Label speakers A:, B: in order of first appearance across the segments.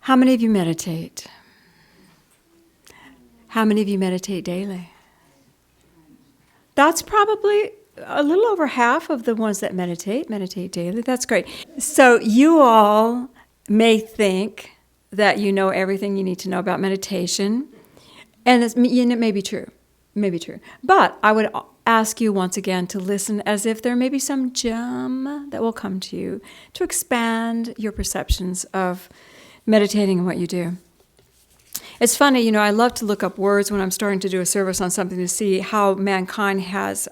A: How many of you meditate? How many of you meditate daily? That's probably a little over half of the ones that meditate daily. That's great. So you all may think that you know everything you need to know about meditation, and it may be true. It may be true. But I would ask you once again to listen as if there may be some gem that will come to you to expand your perceptions of meditating and what you do. It's funny, I love to look up words when I'm starting to do a service on something to see how mankind has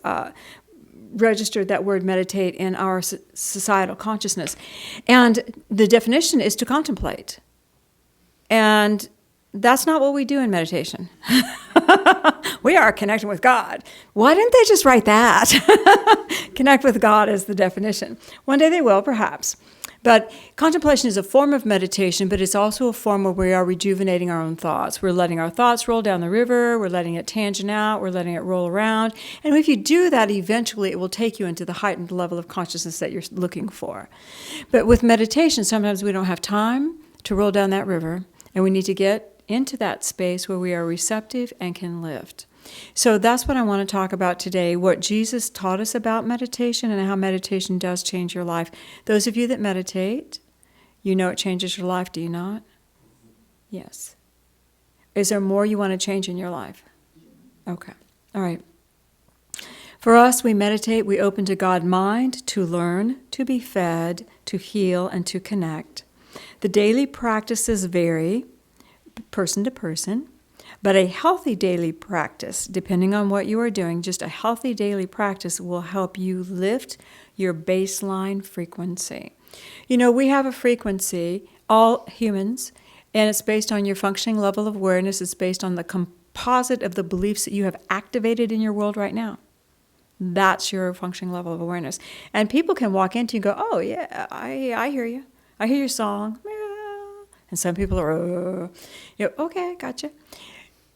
A: registered that word meditate in our societal consciousness. And the definition is to contemplate. And that's not what we do in meditation. We are connecting with God. Why didn't they just write that? Connect with God is the definition. One day they will, perhaps. But contemplation is a form of meditation, but it's also a form where we are rejuvenating our own thoughts. We're letting our thoughts roll down the river. We're letting it tangent out. We're letting it roll around. And if you do that, eventually it will take you into the heightened level of consciousness that you're looking for. But with meditation, sometimes we don't have time to roll down that river, and we need to get into that space where we are receptive and can lift. So that's what I want to talk about today, what Jesus taught us about meditation and how meditation does change your life. Those of you that meditate, you know it changes your life, do you not? Yes. Is there more you want to change in your life? Okay. All right. For us, we meditate, we open to God mind, to learn, to be fed, to heal, and to connect. The daily practices vary person to person. But a healthy daily practice, depending on what you are doing, just a healthy daily practice will help you lift your baseline frequency. We have a frequency, all humans, and it's based on your functioning level of awareness. It's based on the composite of the beliefs that you have activated in your world right now. That's your functioning level of awareness. And people can walk into you and go, oh, yeah, I hear you. I hear your song. And some people are, okay, gotcha.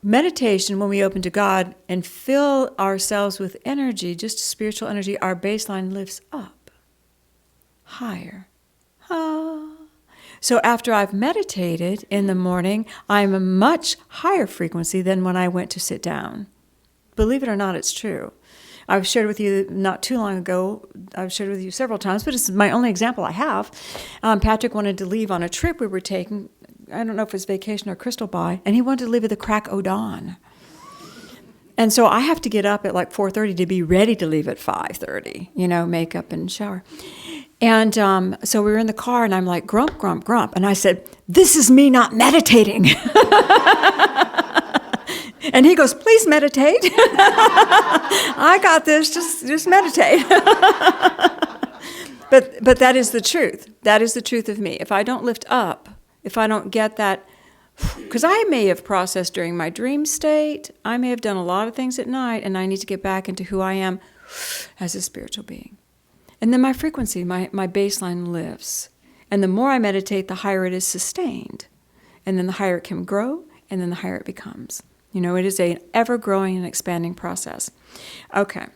A: Meditation, when we open to God and fill ourselves with energy, just spiritual energy, our baseline lifts up, higher. So after I've meditated in the morning, I'm a much higher frequency than when I went to sit down. Believe it or not, it's true. I've shared with you not too long ago, I've shared with you several times, but it's my only example I have. Patrick wanted to leave on a trip we were taking. I don't know if it was vacation or crystal buy, and he wanted to leave at the crack o' dawn. And so I have to get up at like 4:30 to be ready to leave at 5:30, makeup and shower. And so we were in the car, and I'm like, grump, grump, grump. And I said, this is me not meditating. And he goes, please meditate. I got this, just meditate. But that is the truth. That is the truth of me. If I don't lift up, if I don't get that, because I may have processed during my dream state, I may have done a lot of things at night, and I need to get back into who I am as a spiritual being. And then my frequency, my baseline lifts. And the more I meditate, the higher it is sustained. And then the higher it can grow, and then the higher it becomes. It is an ever-growing and expanding process. Okay.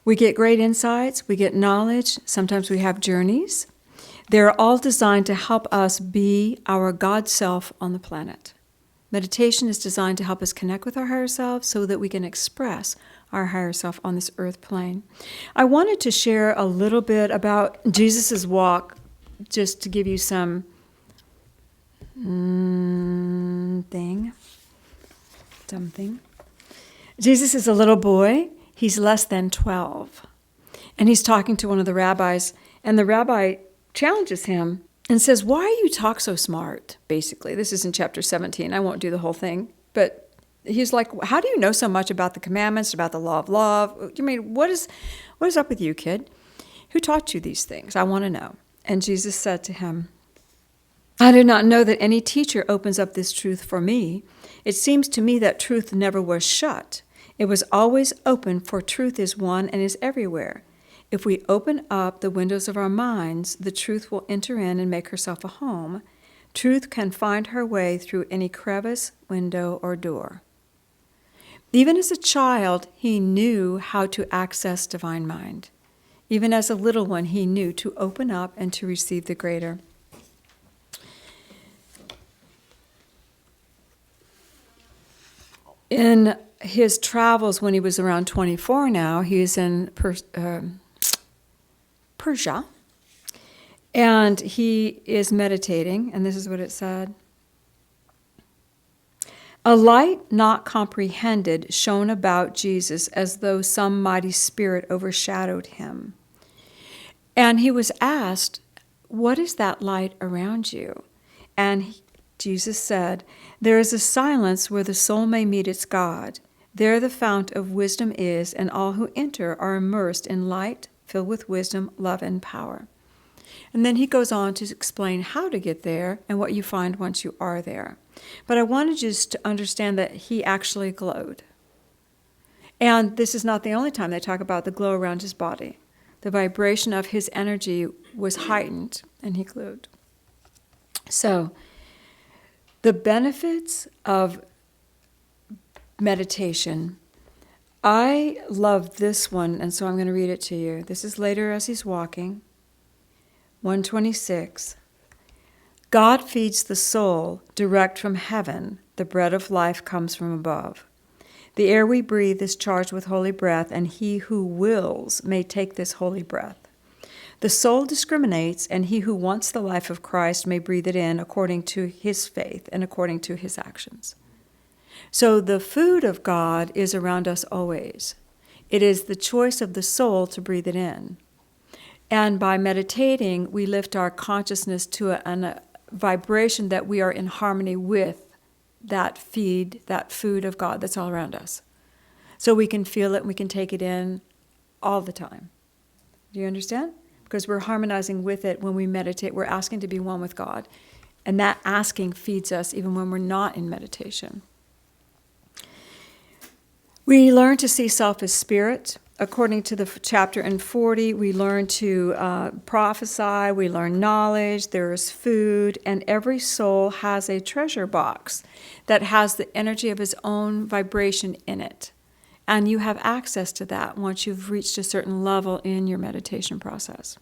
A: We get great insights, we get knowledge, sometimes we have journeys. They're all designed to help us be our God self on the planet. Meditation is designed to help us connect with our higher self so that we can express our higher self on this earth plane. I wanted to share a little bit about Jesus' walk, just to give you some something. Jesus is a little boy. He's less than 12. And he's talking to one of the rabbis, and the rabbi challenges him and says, why do you talk so smart, basically? This is in chapter 17. I won't do the whole thing. But he's like, how do you know so much about the commandments, about the law of love? What is up with you, kid? Who taught you these things? I want to know. And Jesus said to him, I do not know that any teacher opens up this truth for me. It seems to me that truth never was shut. It was always open, for truth is one and is everywhere. If we open up the windows of our minds, the truth will enter in and make herself a home. Truth can find her way through any crevice, window, or door. Even as a child, he knew how to access divine mind. Even as a little one, he knew to open up and to receive the greater. In his travels, when he was around 24 now, he's in Persia, and he is meditating, and this is what it said. A light not comprehended shone about Jesus as though some mighty spirit overshadowed him. And he was asked, "What is that light around you?" And Jesus said, "There is a silence where the soul may meet its God. There the fount of wisdom is, and all who enter are immersed in light, filled with wisdom, love, and power." And then he goes on to explain how to get there and what you find once you are there. But I wanted you to understand that he actually glowed. And this is not the only time they talk about the glow around his body. The vibration of his energy was heightened, and he glowed. So, the benefits of meditation. I love this one, and so I'm going to read it to you. This is later as he's walking. 126. God feeds the soul direct from heaven. The bread of life comes from above. The air we breathe is charged with holy breath, and he who wills may take this holy breath. The soul discriminates, and he who wants the life of Christ may breathe it in according to his faith and according to his actions. So the food of God is around us always. It is the choice of the soul to breathe it in. And by meditating, we lift our consciousness to a vibration that we are in harmony with that food of God that's all around us. So we can feel it and we can take it in all the time. Do you understand? Because we're harmonizing with it when we meditate. We're asking to be one with God. And that asking feeds us even when we're not in meditation. We learn to see self as spirit. According to the chapter in 40, we learn to prophesy, we learn knowledge, there is food, and every soul has a treasure box that has the energy of its own vibration in it. And you have access to that once you've reached a certain level in your meditation process.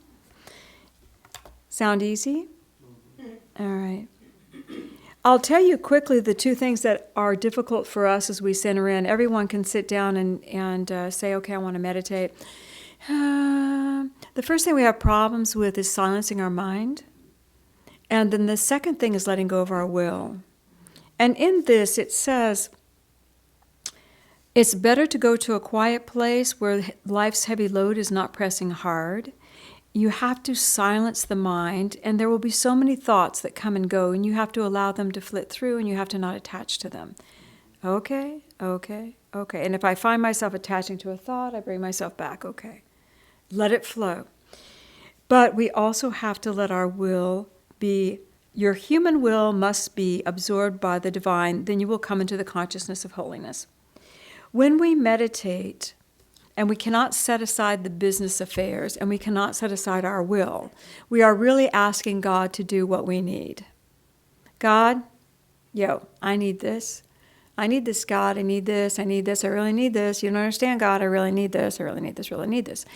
A: Sound easy? All right. I'll tell you quickly the two things that are difficult for us as we center in. Everyone can sit down and say, okay, I want to meditate. The first thing we have problems with is silencing our mind. And then the second thing is letting go of our will. And in this, it says, it's better to go to a quiet place where life's heavy load is not pressing hard. You have to silence the mind, and there will be so many thoughts that come and go, and you have to allow them to flit through, and you have to not attach to them. Okay. And if I find myself attaching to a thought, I bring myself back. Okay. Let it flow. But we also have to let our will be, your human will must be absorbed by the divine, then you will come into the consciousness of holiness. When we meditate, and we cannot set aside the business affairs, and we cannot set aside our will, we are really asking God to do what we need. God, I need this. I need this, God. I need this. I need this. I really need this. You don't understand, God. I really need this. I really need this. Really need this.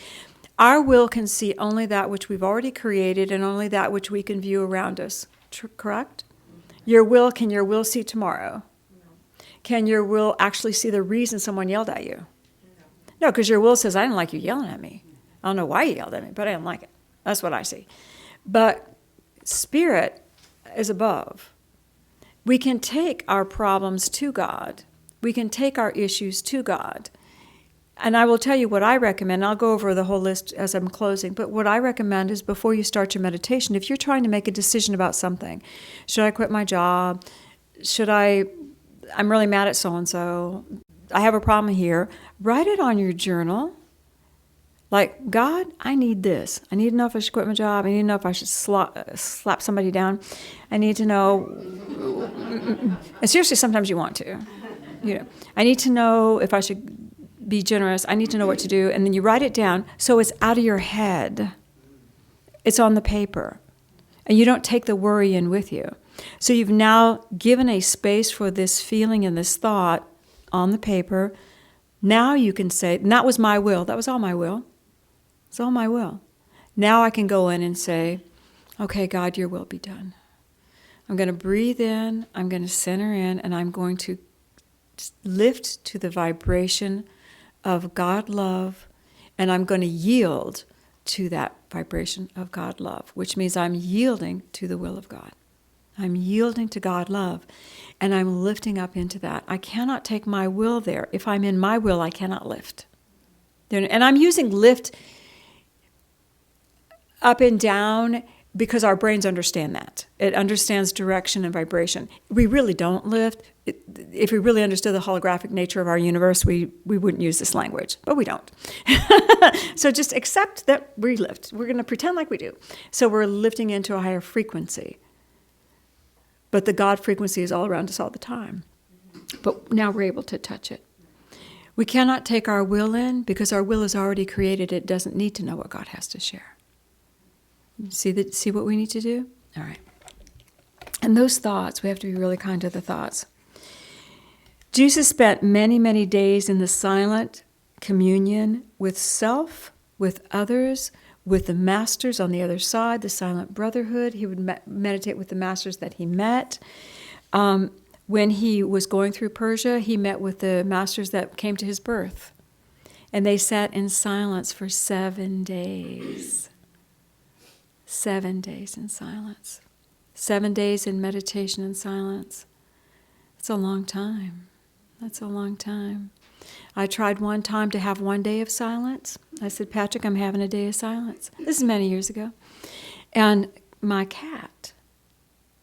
A: Our will can see only that which we've already created and only that which we can view around us. Correct? Can your will see tomorrow? Can your will actually see the reason someone yelled at you? No, because your will says, I didn't like you yelling at me. I don't know why you yelled at me, but I didn't like it. That's what I see. But spirit is above. We can take our problems to God. We can take our issues to God. And I will tell you what I recommend. I'll go over the whole list as I'm closing. But what I recommend is before you start your meditation, if you're trying to make a decision about something, should I quit my job? I'm really mad at so-and-so. I have a problem here. Write it on your journal. Like, God, I need this. I need to know if I should quit my job. I need to know if I should slap somebody down. I need to know. And seriously, sometimes you want to. I need to know if I should be generous. I need to know what to do. And then you write it down so it's out of your head. It's on the paper. And you don't take the worry in with you. So you've now given a space for this feeling and this thought on the paper. Now you can say, and that was my will. That was all my will. It's all my will. Now I can go in and say, okay, God, your will be done. I'm going to breathe in, I'm going to center in, and I'm going to lift to the vibration of God love, and I'm going to yield to that vibration of God love, which means I'm yielding to the will of God. I'm yielding to God love, and I'm lifting up into that. I cannot take my will there. If I'm in my will, I cannot lift. And I'm using lift up and down because our brains understand that. It understands direction and vibration. We really don't lift. If we really understood the holographic nature of our universe, we wouldn't use this language, but we don't. So just accept that we lift. We're going to pretend like we do. So we're lifting into a higher frequency. But the God frequency is all around us all the time. But now we're able to touch it. We cannot take our will in because our will is already created. It doesn't need to know what God has to share. See what we need to do? All right. And those thoughts, we have to be really kind to the thoughts. Jesus spent many, many days in the silent communion with self, with others, with the masters on the other side, the silent brotherhood. He would meditate with the masters that he met. When he was going through Persia, he met with the masters that came to his birth. And they sat in silence for 7 days. 7 days in silence. 7 days in meditation and silence. It's a long time. That's a long time. I tried one time to have 1 day of silence. I said, Patrick, I'm having a day of silence. This is many years ago. And my cat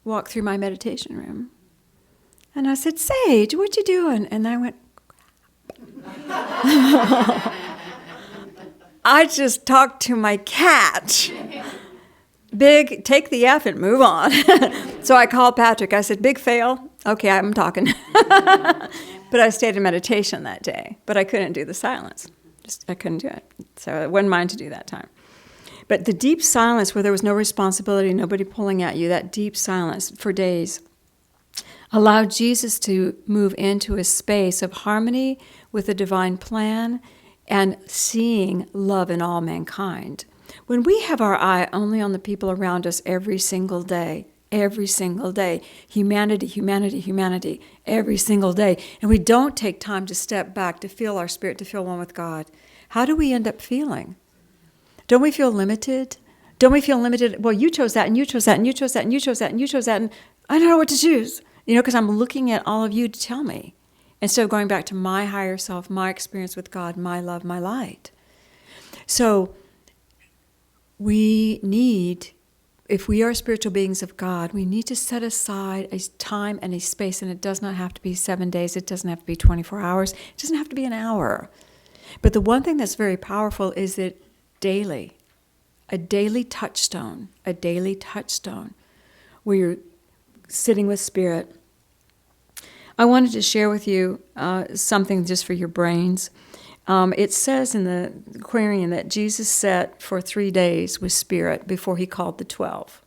A: walked through my meditation room. And I said, Sage, what you doing? And I went, I just talked to my cat. Big, take the F and move on. So I called Patrick. I said, big fail. Okay, I'm talking. But I stayed in meditation that day. But I couldn't do the silence. I couldn't do it. So I wasn't mine to do that time. But the deep silence where there was no responsibility, nobody pulling at you, that deep silence for days, allowed Jesus to move into a space of harmony with the divine plan and seeing love in all mankind. When we have our eye only on the people around us every single day, humanity, humanity, humanity, every single day, and we don't take time to step back, to feel our spirit, to feel one with God, how do we end up feeling? Don't we feel limited? Don't we feel limited? Well, you chose that, and you chose that, and you chose that, and you chose that, and you chose that, and I don't know what to choose. Because I'm looking at all of you to tell me. Instead of going back to my higher self, my experience with God, my love, my light. So we need, if we are spiritual beings of God, we need to set aside a time and a space, and it does not have to be 7 days. It doesn't have to be 24 hours. It doesn't have to be an hour. But the one thing that's very powerful is that daily, a daily touchstone, where you're sitting with Spirit. I wanted to share with you something just for your brains. It says in the Aquarian that Jesus sat for 3 days with Spirit before he called the 12.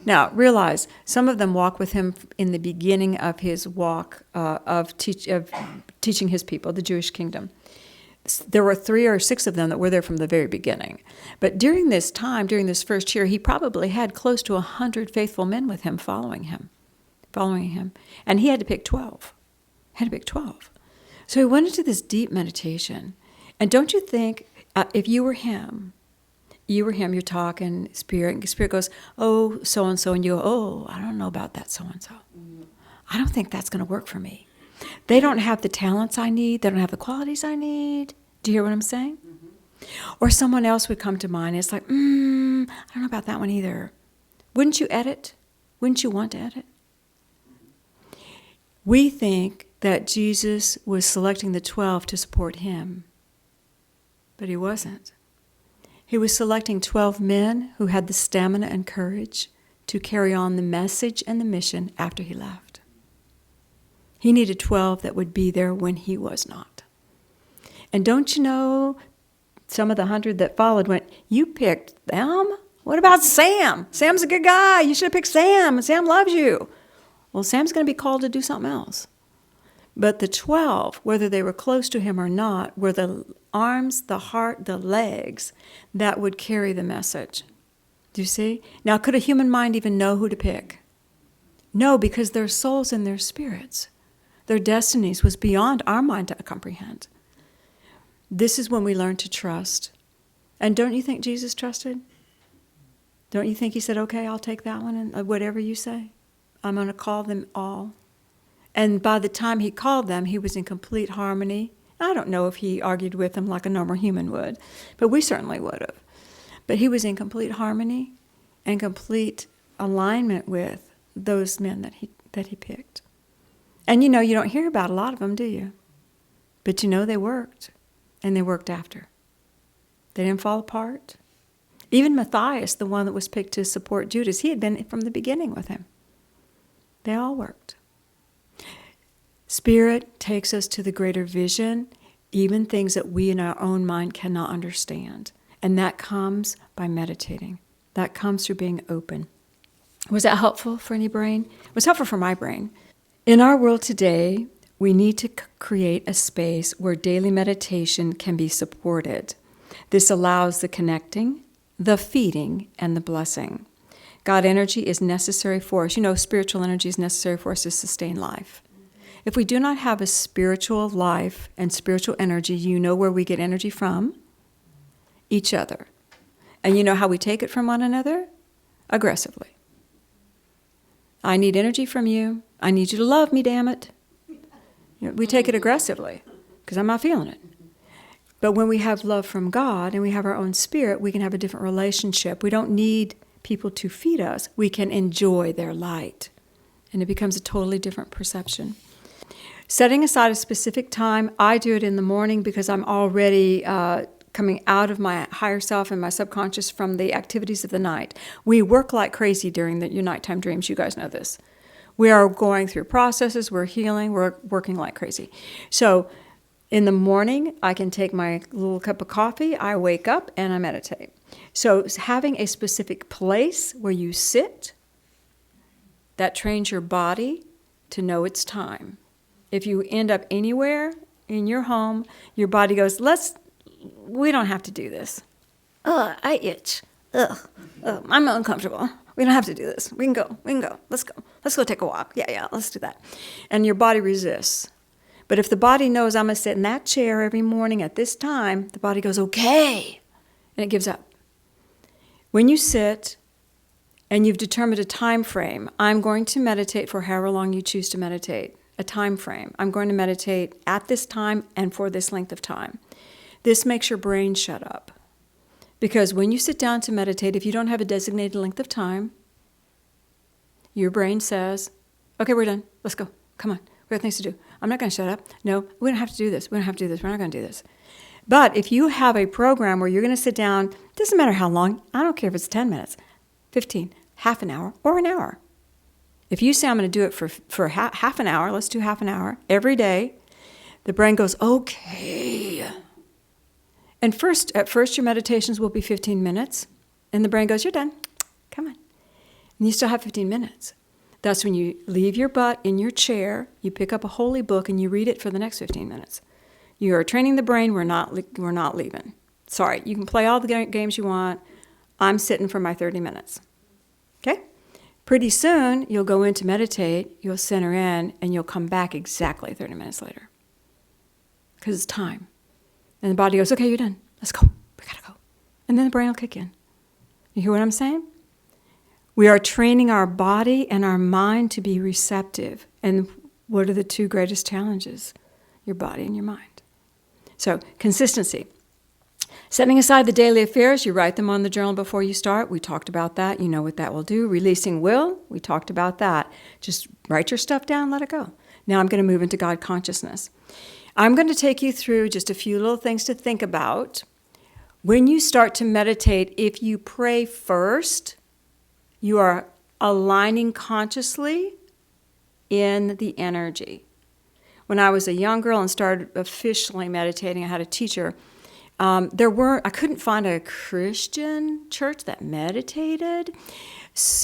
A: Now, realize, some of them walk with him in the beginning of his walk of teaching his people, the Jewish kingdom. There were 3 or 6 of them that were there from the very beginning. But during this time, during this first year, he probably had close to 100 faithful men with him, following him. And he had to pick 12. So he went into this deep meditation. And don't you think, if you were him, you're talking, Spirit goes, oh, so-and-so, and you go, oh, I don't know about that so-and-so. I don't think that's going to work for me. They don't have the talents I need. They don't have the qualities I need. Do you hear what I'm saying? Mm-hmm. Or someone else would come to mind. It's like, I don't know about that one either. Wouldn't you edit? Wouldn't you want to edit? We think that Jesus was selecting the 12 to support him. But he wasn't. He was selecting 12 men who had the stamina and courage to carry on the message and the mission after he left. He needed 12 that would be there when he was not. And don't you know, some of the 100 that followed went, you picked them? What about Sam? Sam's a good guy. You should have picked Sam. Sam loves you. Well, Sam's going to be called to do something else. But the 12, whether they were close to him or not, were arms, the heart, the legs that would carry the message. Do you see? Now, could a human mind even know who to pick? No, because their souls and their spirits, their destinies was beyond our mind to comprehend. This is when we learn to trust. And don't you think Jesus trusted? Don't you think he said, okay, I'll take that one, and whatever you say, I'm going to call them all. And by the time he called them, he was in complete harmony. I don't know if he argued with them like a normal human would, but we certainly would have. But he was in complete harmony and complete alignment with those men that he picked. And you don't hear about a lot of them, do you? But they worked, and they worked after. They didn't fall apart. Even Matthias, the one that was picked to support Judas, he had been from the beginning with him. They all worked. Spirit takes us to the greater vision, even things that we in our own mind cannot understand. And that comes by meditating. That comes through being open. Was that helpful for any brain? It was helpful for my brain. In our world today, we need to create a space where daily meditation can be supported. This allows the connecting, the feeding, and the blessing. God energy is necessary for us. Spiritual energy is necessary for us to sustain life. If we do not have a spiritual life and spiritual energy, you know where we get energy from? Each other. And you know how we take it from one another? Aggressively. I need energy from you. I need you to love me, damn it. We take it aggressively because I'm not feeling it. But when we have love from God and we have our own spirit, we can have a different relationship. We don't need people to feed us. We can enjoy their light. And it becomes a totally different perception. Setting aside a specific time, I do it in the morning because I'm already coming out of my higher self and my subconscious from the activities of the night. We work like crazy during your nighttime dreams. You guys know this. We are going through processes. We're healing. We're working like crazy. So in the morning, I can take my little cup of coffee. I wake up and I meditate. So having a specific place where you sit, that trains your body to know it's time. If you end up anywhere in your home, your body goes, we don't have to do this. I itch. I'm uncomfortable. We don't have to do this. We can go. Let's go. Let's go take a walk. Yeah, let's do that. And your body resists. But if the body knows I'm going to sit in that chair every morning at this time, the body goes, okay. And it gives up. When you sit and you've determined a time frame, I'm going to meditate for however long you choose to meditate. A time frame. I'm going to meditate at this time and for this length of time. This makes your brain shut up. Because when you sit down to meditate, if you don't have a designated length of time, your brain says, okay, we're done. Let's go. Come on. We have things to do. I'm not going to shut up. No, we don't have to do this. We don't have to do this. We're not going to do this. But if you have a program where you're going to sit down, it doesn't matter how long. I don't care if it's 10 minutes, 15, half an hour, or an hour. If you say I'm going to do it for half an hour, let's do half an hour every day, the brain goes, okay. And at first your meditations will be 15 minutes, and the brain goes, you're done. Come on. And you still have 15 minutes. That's when you leave your butt in your chair, you pick up a holy book, and you read it for the next 15 minutes. You are training the brain, we're not leaving. Sorry, you can play all the games you want. I'm sitting for my 30 minutes. Okay? Pretty soon, you'll go in to meditate, you'll center in, and you'll come back exactly 30 minutes later. Because it's time. And the body goes, okay, you're done. Let's go. We got to go. And then the brain will kick in. You hear what I'm saying? We are training our body and our mind to be receptive. And what are the two greatest challenges? Your body and your mind. So, consistency. Setting aside the daily affairs, you write them on the journal before you start. We talked about that. You know what that will do. Releasing will, we talked about that. Just write your stuff down, let it go. Now I'm going to move into God consciousness. I'm going to take you through just a few little things to think about. When you start to meditate, if you pray first, you are aligning consciously in the energy. When I was a young girl and started officially meditating, I had a teacher. I couldn't find a Christian church that meditated,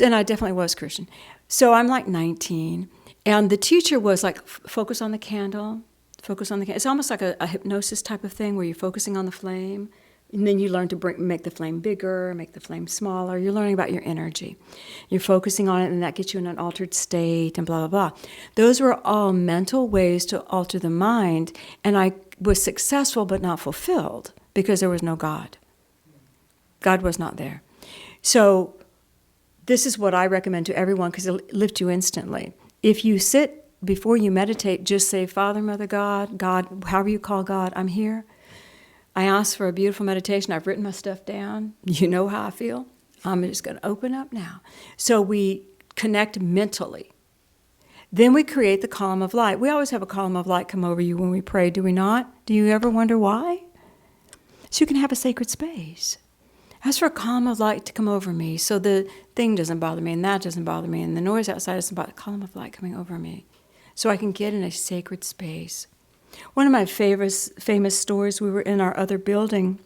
A: and I definitely was Christian. So I'm like 19, and the teacher was like, focus on the candle, Focus on the candle. It's almost like a hypnosis type of thing where you're focusing on the flame, and then you learn to make the flame bigger, make the flame smaller. You're learning about your energy. You're focusing on it, and that gets you in an altered state, and blah, blah, blah. Those were all mental ways to alter the mind, and I was successful but not fulfilled because there was no God. God was not there. So this is what I recommend to everyone because it'll lift you instantly. If you sit before you meditate, just say, Father, Mother, God, however you call God, I'm here. I asked for a beautiful meditation. I've written my stuff down. You know how I feel. I'm just going to open up now. So we connect mentally. Then we create the column of light. We always have a column of light come over you when we pray, do we not? Do you ever wonder why? So you can have a sacred space. Ask for a column of light to come over me so the thing doesn't bother me and that doesn't bother me and the noise outside doesn't bother me. A column of light coming over me so I can get in a sacred space. One of my famous stories, we were in our other building.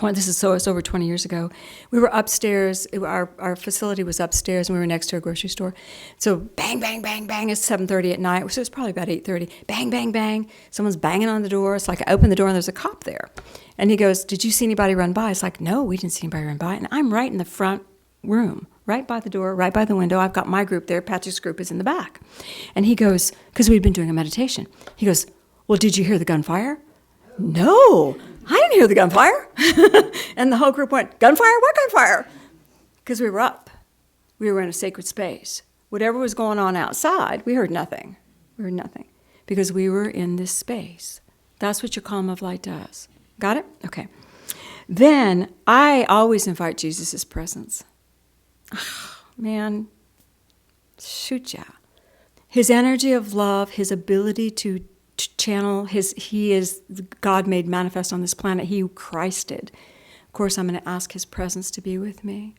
A: It's over 20 years ago. We were upstairs. Our facility was upstairs, and we were next to a grocery store. So bang, bang, bang, bang. It's 7:30 at night, so it's probably about 8:30. Bang, bang, bang. Someone's banging on the door. It's like I open the door, and there's a cop there. And he goes, did you see anybody run by? It's like, no, we didn't see anybody run by. And I'm right in the front room, right by the door, right by the window. I've got my group there. Patrick's group is in the back. And he goes, because we'd been doing a meditation, he goes, well, did you hear the gunfire? No, I didn't hear the gunfire. And the whole group went, gunfire? What gunfire? Because we were up. We were in a sacred space. Whatever was going on outside, we heard nothing. We heard nothing because we were in this space. That's what your column of light does. Got it? Okay. Then I always invite Jesus' presence. Oh, man, shoot ya. His energy of love, his ability to channel he is God made manifest on this planet. He Christed. Of course, I'm going to ask his presence to be with me.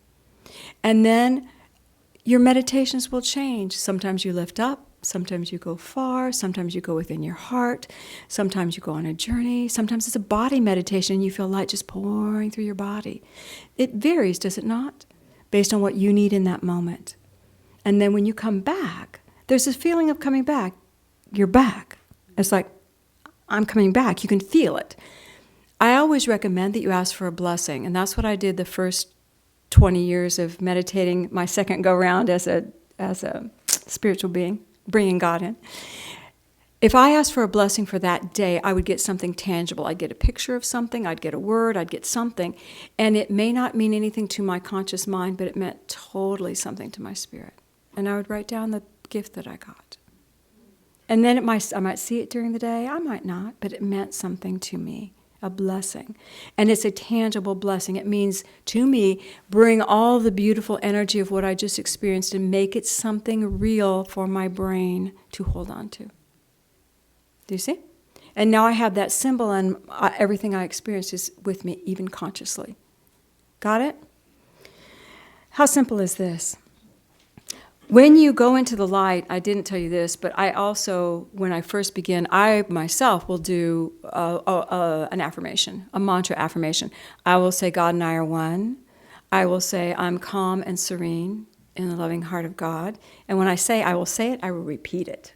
A: And then your meditations will change. Sometimes you lift up. Sometimes you go far. Sometimes you go within your heart. Sometimes you go on a journey. Sometimes it's a body meditation and you feel light just pouring through your body. It varies, does it not? Based on what you need in that moment. And then when you come back, there's this feeling of coming back. You're back. It's like, I'm coming back. You can feel it. I always recommend that you ask for a blessing. And that's what I did the first 20 years of meditating, my second go-round as a spiritual being, bringing God in. If I asked for a blessing for that day, I would get something tangible. I'd get a picture of something. I'd get a word. I'd get something. And it may not mean anything to my conscious mind, but it meant totally something to my spirit. And I would write down the gift that I got. And then I might see it during the day, I might not, but it meant something to me, a blessing. And it's a tangible blessing. It means, to me, bring all the beautiful energy of what I just experienced and make it something real for my brain to hold on to. Do you see? And now I have that symbol and everything I experienced is with me, even consciously. Got it? How simple is this? When you go into the light, I didn't tell you this, but I also, when I first begin, I myself will do an affirmation, a mantra affirmation. I will say, God and I are one. I will say, I'm calm and serene in the loving heart of God. And when I say I will say it, I will repeat it.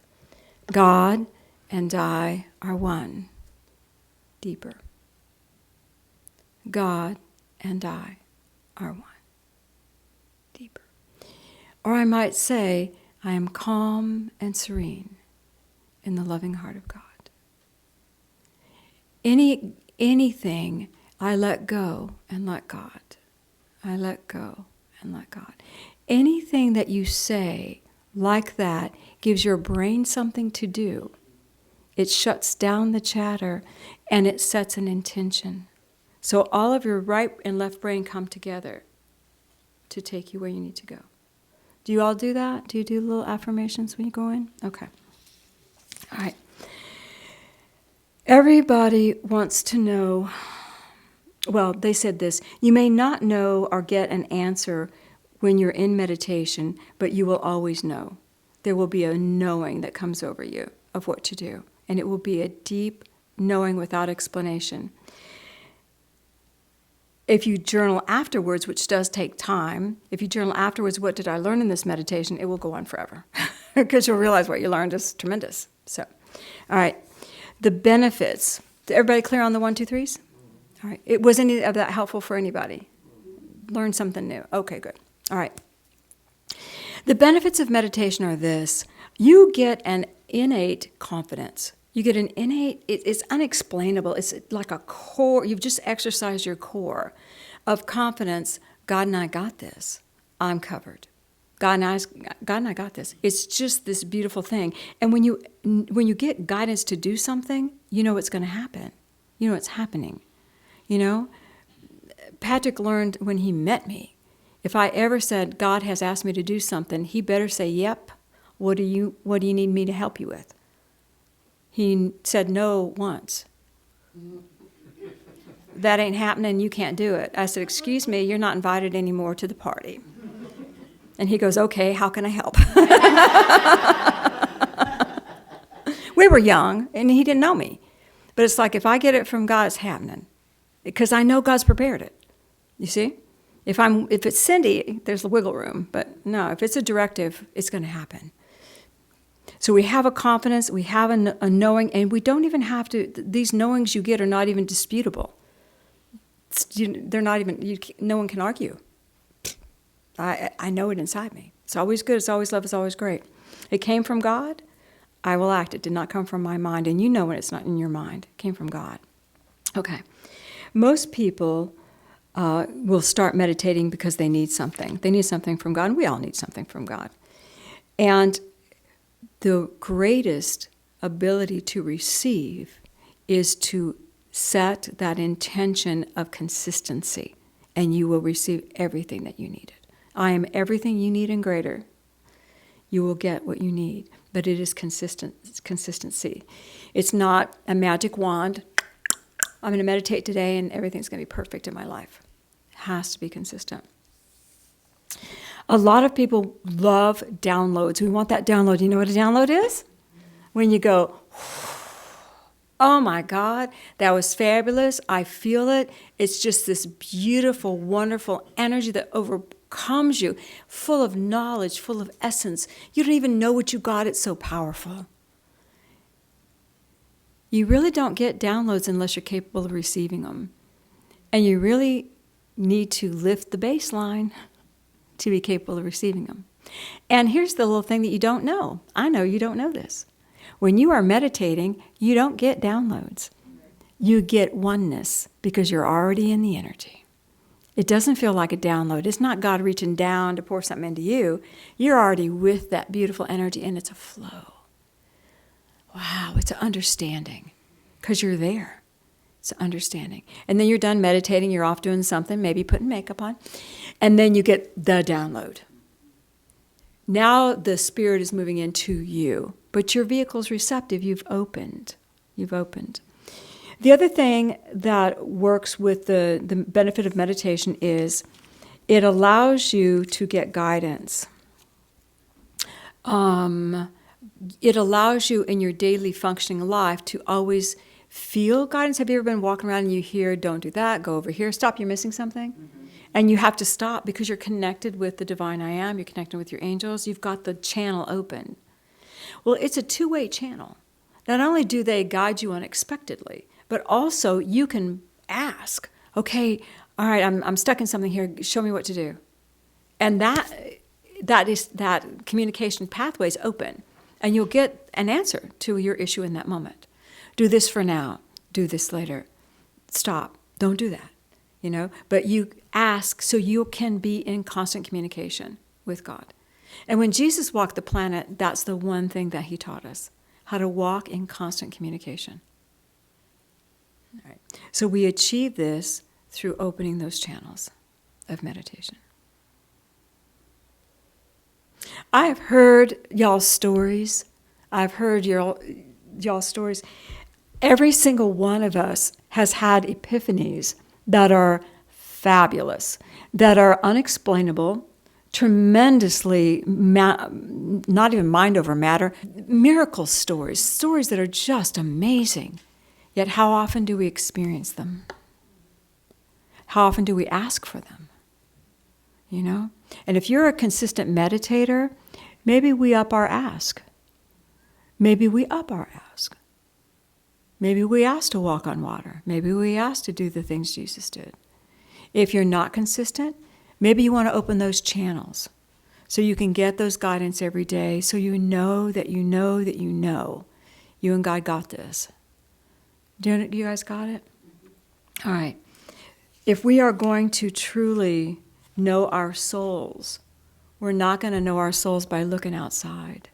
A: God and I are one. Deeper. God and I are one. Deeper. Or I might say, I am calm and serene in the loving heart of God. Anything, I let go and let God. I let go and let God. Anything that you say like that gives your brain something to do. It shuts down the chatter and it sets an intention. So all of your right and left brain come together to take you where you need to go. Do you all do that? Do you do little affirmations when you go in? Okay. All right. Everybody wants to know, well, they said this, you may not know or get an answer when you're in meditation, but you will always know. There will be a knowing that comes over you of what to do, and it will be a deep knowing without explanation. If you journal afterwards, which does take time, if you journal afterwards, what did I learn in this meditation, it will go on forever because you'll realize what you learned is tremendous. So, all right. The benefits. Everybody clear on the 1, 2, 3s? All right. Was any of that helpful for anybody? Learn something new. Okay, good. All right. The benefits of meditation are this. You get an innate confidence. You get an innate, it's unexplainable. It's like a core, you've just exercised your core of confidence. God and I got this. I'm covered. God and I got this. It's just this beautiful thing. And when you get guidance to do something, you know what's going to happen. You know what's happening. You know? Patrick learned when he met me, if I ever said, God has asked me to do something, he better say, yep. What do you need me to help you with? He said no once. That ain't happening, you can't do it. I said, excuse me, you're not invited anymore to the party. And he goes, okay, how can I help? We were young, and he didn't know me. But it's like, if I get it from God, it's happening. Because I know God's prepared it. You see? If it's Cindy, there's the wiggle room. But no, if it's a directive, it's going to happen. So we have a confidence, we have a knowing, and we don't even have to, these knowings you get are not even disputable. They're not even, no one can argue. I know it inside me. It's always good, it's always love, it's always great. It came from God, I will act. It did not come from my mind, and you know when it's not in your mind. It came from God. Okay. Most people will start meditating because they need something. They need something from God, and we all need something from God. And the greatest ability to receive is to set that intention of consistency, and you will receive everything that you needed. I am everything you need and greater. You will get what you need, but it is consistency. It's not a magic wand. I'm going to meditate today and everything's going to be perfect in my life. It has to be consistent. A lot of people love downloads. We want that download. You know what a download is? When you go, oh my God, that was fabulous. I feel it. It's just this beautiful, wonderful energy that overcomes you, full of knowledge, full of essence. You don't even know what you got. It's so powerful. You really don't get downloads unless you're capable of receiving them. And you really need to lift the baseline to be capable of receiving them. And here's the little thing that you don't know. I know you don't know this. When you are meditating, you don't get downloads. You get oneness because you're already in the energy. It doesn't feel like a download. It's not God reaching down to pour something into you. You're already with that beautiful energy, and it's a flow. Wow, it's an understanding because you're there. It's an understanding. And then you're done meditating, you're off doing something, maybe putting makeup on, and then you get the download. Now the Spirit is moving into you, but your vehicle's receptive. You've opened. The other thing that works with the benefit of meditation is it allows you to get guidance. It allows you in your daily functioning life to always feel guidance. Have you ever been walking around and you hear, don't do that, go over here, stop, you're missing something? Mm-hmm. And you have to stop because you're connected with the divine I am, you're connected with your angels, you've got the channel open. Well, it's a two-way channel. Not only do they guide you unexpectedly, but also you can ask, okay, all right, I'm stuck in something here, show me what to do. And that communication pathway is open. And you'll get an answer to your issue in that moment. Do this for now. Do this later. Stop. Don't do that. But you ask so you can be in constant communication with God. And when Jesus walked the planet, that's the one thing that he taught us, how to walk in constant communication. All right. So we achieve this through opening those channels of meditation. I have heard y'all's stories. I've heard y'all's stories. Every single one of us has had epiphanies that are fabulous, that are unexplainable, tremendously, not even mind over matter, miracle stories that are just amazing. Yet how often do we experience them? How often do we ask for them? And if you're a consistent meditator, maybe we up our ask. Maybe we ask to walk on water. Maybe we ask to do the things Jesus did. If you're not consistent, maybe you want to open those channels so you can get those guidance every day, so you know that you know that you know you and God got this. Do you guys got it? All right. If we are going to truly know our souls, we're not going to know our souls by looking outside.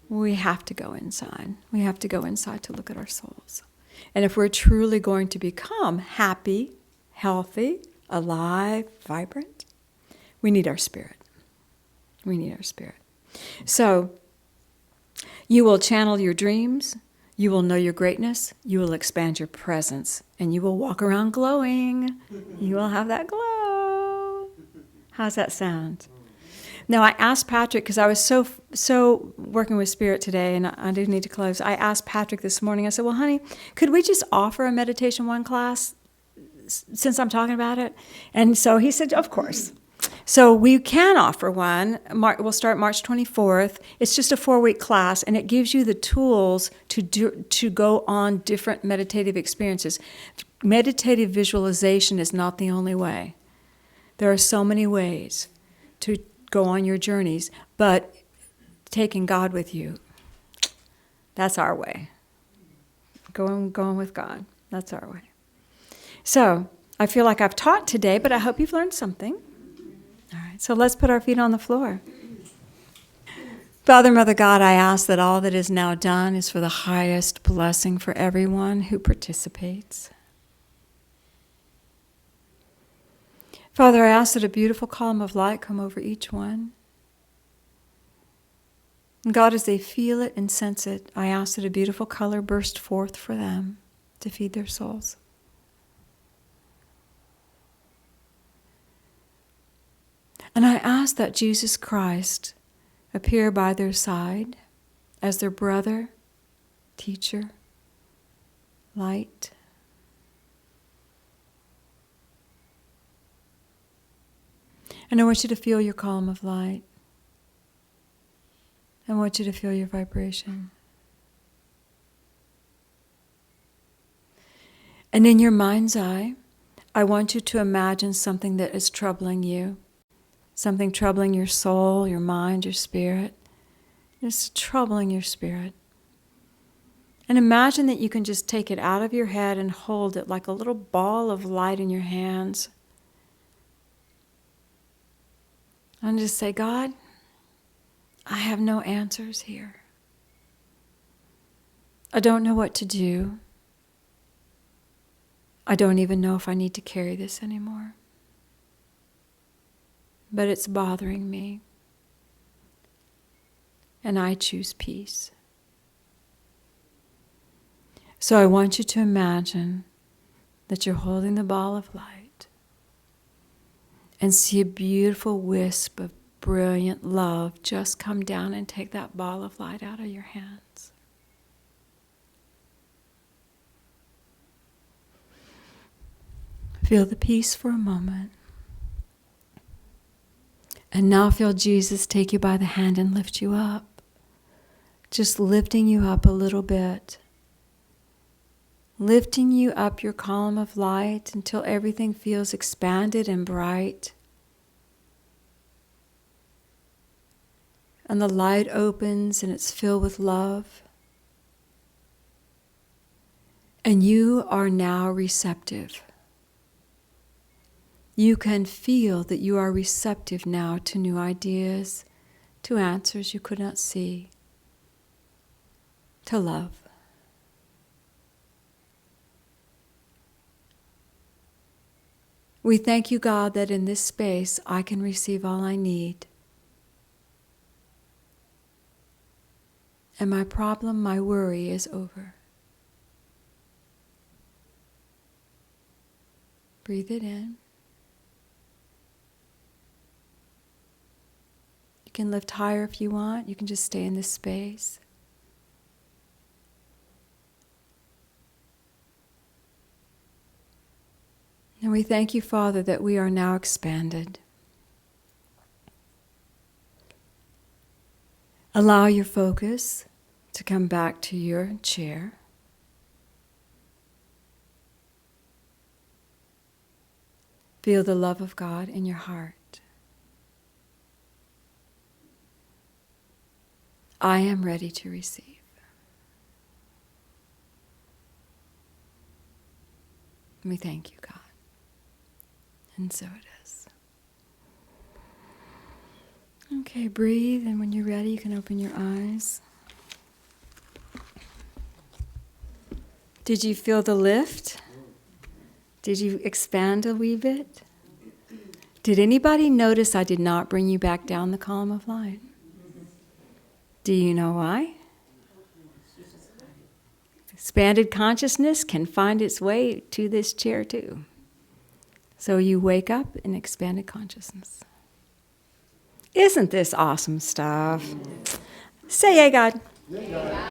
A: We have to go inside. We have to go inside to look at our souls. And if we're truly going to become happy, healthy, alive, vibrant, we need our spirit. We need our spirit. So, you will channel your dreams, you will know your greatness, you will expand your presence, and you will walk around glowing. You will have that glow. How's that sound? Now, I asked Patrick, because I was so working with Spirit today, and I do need to close. I asked Patrick this morning, I said, well, honey, could we just offer a Meditation 1 class since I'm talking about it? And so he said, of course. So we can offer one. We'll start March 24th. It's just a 4-week class, and it gives you the tools to go on different meditative experiences. Meditative visualization is not the only way. There are so many ways to go on your journeys, but taking God with you, that's our way. Going with God, that's our way. So I feel like I've taught today, but I hope you've learned something. All right, so let's put our feet on the floor. Father, Mother God, I ask that all that is now done is for the highest blessing for everyone who participates. Father, I ask that a beautiful column of light come over each one. And God, as they feel it and sense it, I ask that a beautiful color burst forth for them to feed their souls. And I ask that Jesus Christ appear by their side as their brother, teacher, light. And I want you to feel your column of light. I want you to feel your vibration. And in your mind's eye, I want you to imagine something that is troubling you. Something troubling your soul, your mind, your spirit. It's troubling your spirit. And imagine that you can just take it out of your head and hold it like a little ball of light in your hands. And just say, God, I have no answers here. I don't know what to do. I don't even know if I need to carry this anymore. But it's bothering me. And I choose peace. So I want you to imagine that you're holding the ball of light and see a beautiful wisp of brilliant love just come down and take that ball of light out of your hands. Feel the peace for a moment. And now feel Jesus take you by the hand and lift you up. Just lifting you up a little bit. Lifting you up your column of light until everything feels expanded and bright. And the light opens and it's filled with love. And you are now receptive. You can feel that you are receptive now to new ideas, to answers you could not see, to love. We thank you, God, that in this space I can receive all I need. And my problem, my worry is over. Breathe it in. You can lift higher if you want. You can just stay in this space. And we thank you, Father, that we are now expanded. Allow your focus to come back to your chair. Feel the love of God in your heart. I am ready to receive. We thank you, God. And so it is. Okay, breathe, and when you're ready, you can open your eyes. Did you feel the lift? Did you expand a wee bit? Did anybody notice I did not bring you back down the column of light? Do you know why? Expanded consciousness can find its way to this chair too. So you wake up in expanded consciousness. Isn't this awesome stuff? Say, "Yay, God."